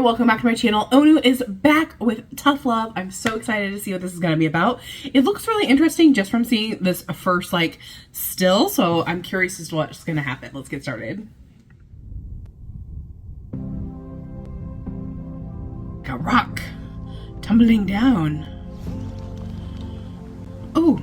welcome back to my channel. ONEW is back with Tough Love. I'm so excited to see what this is going to be about. It looks really interesting just from seeing this first still, so I'm curious as to what's going to happen. Let's get started. Got rock tumbling down. Oh.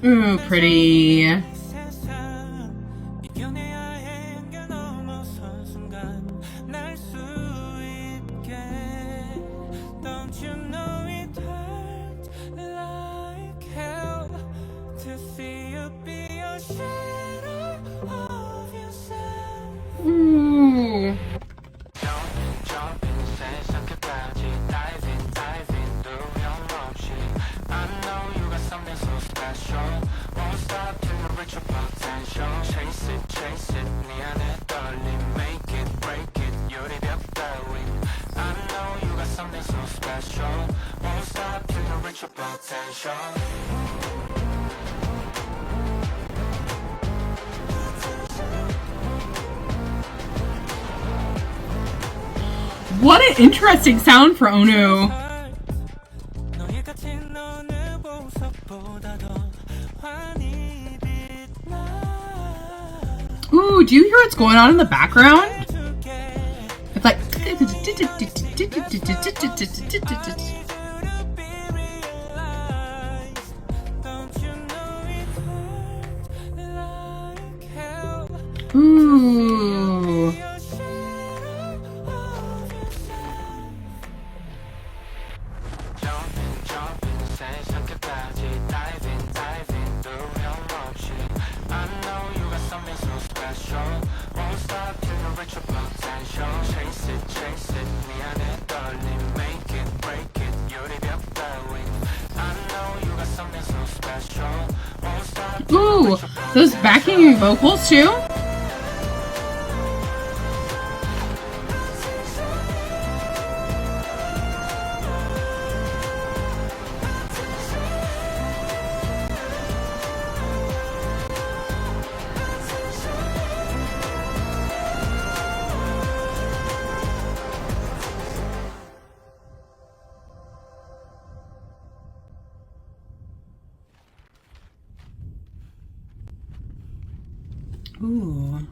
Ooh, pretty. Ooh. What an interesting sound for ONEW. Ooh, do you hear what's going on in the background? It's like... Ooh. Ooh, those backing vocals too? Ooh.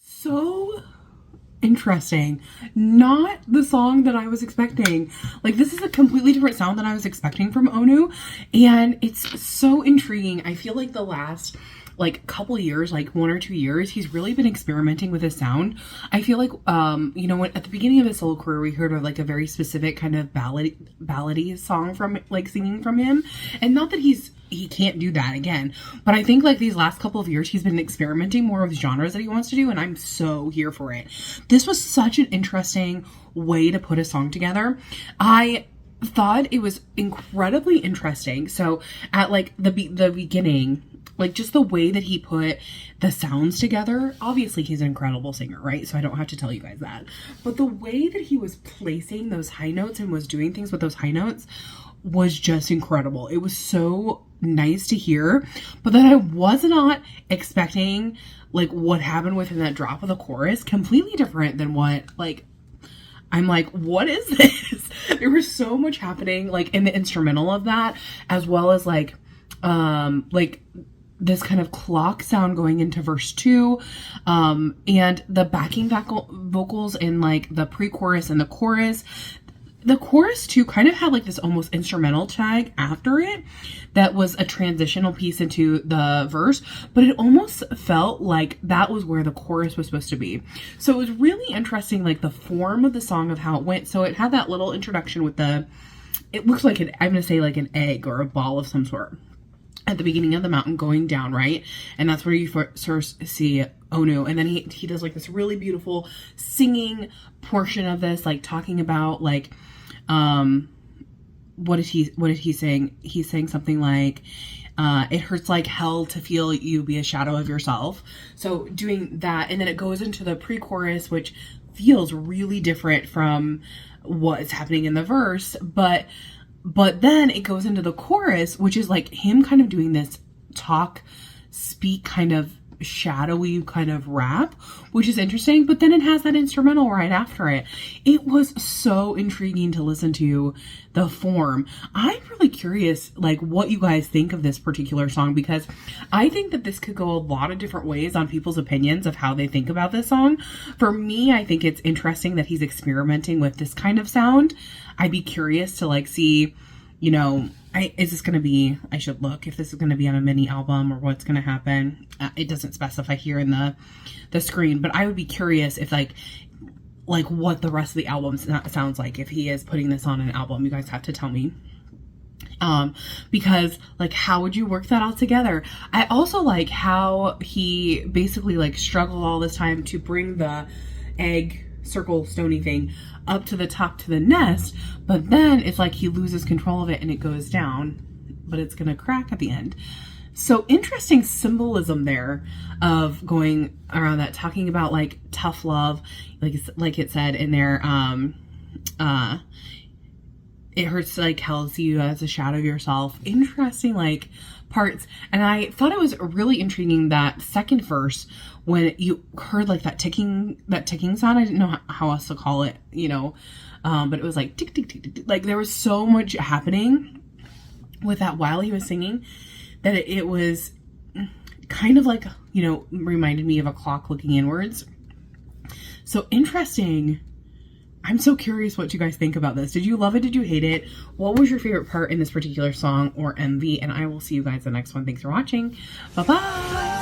So interesting. Not the song that I was expecting. This is a completely different sound than I was expecting from ONEW, and it's so intriguing. I feel like the last couple years, 1 or 2 years, he's really been experimenting with his sound. I feel like when at the beginning of his solo career we heard of a very specific kind of ballady song from singing from him, and not that he can't do that again, but I think these last couple of years he's been experimenting more with genres that he wants to do, and I'm so here for it. This was such an interesting way to put a song together. I thought it was incredibly interesting. So at the beginning, just the way that he put the sounds together, obviously he's an incredible singer, right? So I don't have to tell you guys that, but the way that he was placing those high notes and was doing things with those high notes was just incredible. It was so nice to hear, but then I was not expecting what happened within that drop of the chorus. Completely different than what I'm what is this? There was so much happening in the instrumental of that, as well as this kind of clock sound going into verse 2, and the backing vocals in like the pre-chorus and the chorus. The chorus too kind of had like this almost instrumental tag after it that was a transitional piece into the verse, but it almost felt like that was where the chorus was supposed to be. So it was really interesting, like the form of the song, of how it went. So it had that little introduction with it looks like I'm going to say like an egg or a ball of some sort at the beginning of the mountain going down, right? And that's where you first see ONEW. And then he does like this really beautiful singing portion of this, like talking about like, what did he saying? He's saying something like, it hurts like hell to feel you be a shadow of yourself. So doing that, and then it goes into the pre-chorus, which feels really different from what is happening in the verse, but then it goes into the chorus, which is like him kind of doing this speak kind of shadowy kind of rap, which is interesting. But then it has that instrumental right after it. It was so intriguing to listen to the form. I'm really curious like what you guys think of this particular song, because I think that this could go a lot of different ways on people's opinions of how they think about this song. For me, I think it's interesting that he's experimenting with this kind of sound. I'd be curious to like see, you know, is this going to be, I should look if this is going to be on a mini album or what's going to happen. It doesn't specify here in the screen, but I would be curious if like what the rest of the album sounds like, if he is putting this on an album. You guys have to tell me. Because like, how would you work that all together? I also like how he basically like struggled all this time to bring the egg circle stony thing up to the top to the nest, but then it's like he loses control of it and it goes down, but it's gonna crack at the end. So interesting symbolism there of going around that, talking about like tough love, like it said in there, it hurts like hell to see you as a shadow of yourself. Interesting like parts. And I thought it was really intriguing that second verse when you heard like that ticking sound. I didn't know how else to call it, you know, but it was like tick, tick, tick, tick, tick. Like there was so much happening with that while he was singing that it was kind of like, you know, reminded me of a clock looking inwards. So interesting. I'm so curious what you guys think about this. Did you love it? Did you hate it? What was your favorite part in this particular song or MV? And I will see you guys in the next one. Thanks for watching. Bye-bye.